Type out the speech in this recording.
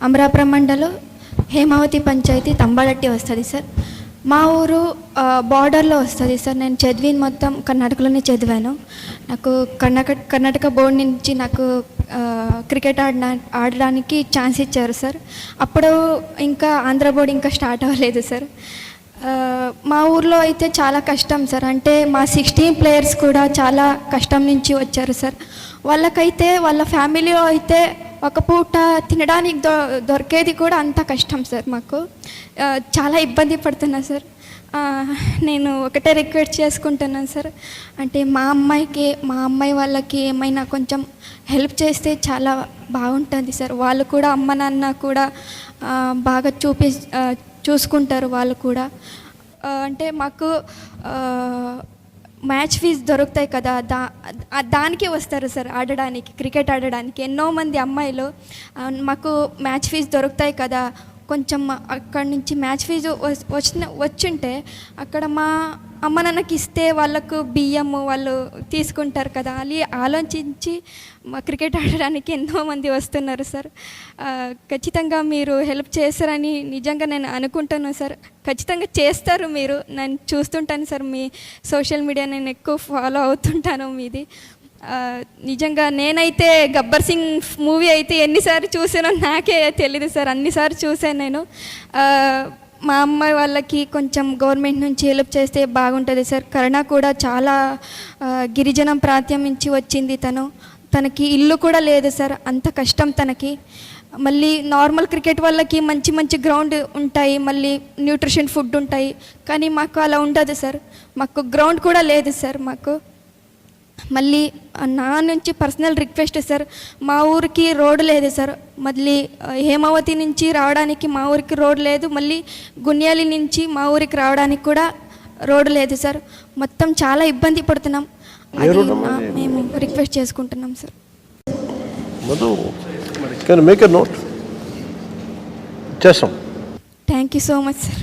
అమరాపురం మండలం హేమావతి పంచాయతీ తంబాడట్టి వస్తుంది సార్. మా ఊరు బార్డర్లో వస్తుంది సార్. నేను చదివిన మొత్తం కర్ణాటకలోనే చదివాను. నాకు కర్ణాటక బోర్డు నుంచి నాకు క్రికెట్ ఆడడానికి ఛాన్స్ ఇచ్చారు సార్. అప్పుడు ఇంకా ఆంధ్ర బోర్డు ఇంకా స్టార్ట్ అవ్వలేదు సార్. మా ఊర్లో అయితే చాలా కష్టం సార్. అంటే మా 16 ప్లేయర్స్ కూడా చాలా కష్టం నుంచి వచ్చారు సార్. వాళ్ళకైతే వాళ్ళ ఫ్యామిలీలో అయితే ఒక పూట తినడానికి దొరికేది కూడా అంత కష్టం సార్. మాకు చాలా ఇబ్బంది పడుతున్నా సార్. నేను ఒకటే రిక్వెస్ట్ చేసుకుంటున్నాను సార్, అంటే మా అమ్మాయి వాళ్ళకి ఏమైనా కొంచెం హెల్ప్ చేస్తే చాలా బాగుంటుంది సార్. వాళ్ళు కూడా అమ్మ నాన్న కూడా బాగా చూసుకుంటారు వాళ్ళు కూడా. అంటే మాకు మ్యాచ్ ఫీజు దొరుకుతాయి కదా, దానికి వస్తారు సార్ ఆడడానికి, క్రికెట్ ఆడడానికి. ఎన్నో మంది అమ్మాయిలు మాకు మ్యాచ్ ఫీజు దొరుకుతాయి కదా, కొంచెం అక్కడి నుంచి మ్యాచ్ ఫీజు వచ్చుంటే అక్కడ మా అమ్మ నాన్నకి ఇస్తే వాళ్ళకు బియ్యము వాళ్ళు తీసుకుంటారు కదా, అది ఆలోచించి మా క్రికెట్ ఆడడానికి ఎంతో మంది వస్తున్నారు సార్. ఖచ్చితంగా మీరు హెల్ప్ చేస్తారని నిజంగా నేను అనుకుంటున్నాను సార్. ఖచ్చితంగా చేస్తారు మీరు. నేను చూస్తుంటాను సార్, మీ సోషల్ మీడియా నేను ఎక్కువ ఫాలో అవుతుంటాను మీది. నిజంగా నేనైతే గబ్బర్ సింగ్ మూవీ అయితే ఎన్నిసార్లు చూసానో నాకే తెలియదు సార్, అన్నిసార్లు చూసాను నేను. మా అమ్మాయి వాళ్ళకి కొంచెం గవర్నమెంట్ నుంచి హెల్ప్ చేస్తే బాగుంటుంది సార్. కరుణ కూడా చాలా గిరిజనం ప్రాంతం నుంచి వచ్చింది. తనకి ఇల్లు కూడా లేదు సార్, అంత కష్టం తనకి. మళ్ళీ నార్మల్ క్రికెట్ వాళ్ళకి మంచి మంచి గ్రౌండ్ ఉంటాయి, మళ్ళీ న్యూట్రిషన్ ఫుడ్ ఉంటాయి, కానీ మాకు అలా ఉండదు సార్. మాకు గ్రౌండ్ కూడా లేదు సార్. మాకు మళ్ళీ నా నుంచి పర్సనల్ రిక్వెస్ట్ సార్, మా ఊరికి రోడ్డు లేదు సార్. మళ్ళీ హేమావతి నుంచి రావడానికి మా ఊరికి రోడ్డు లేదు, మళ్ళీ గున్యాలి నుంచి మా ఊరికి రావడానికి కూడా రోడ్డు లేదు సార్. మొత్తం చాలా ఇబ్బంది పడుతున్నాం. మేము రిక్వెస్ట్ చేసుకుంటున్నాం sir. Thank you so much sir.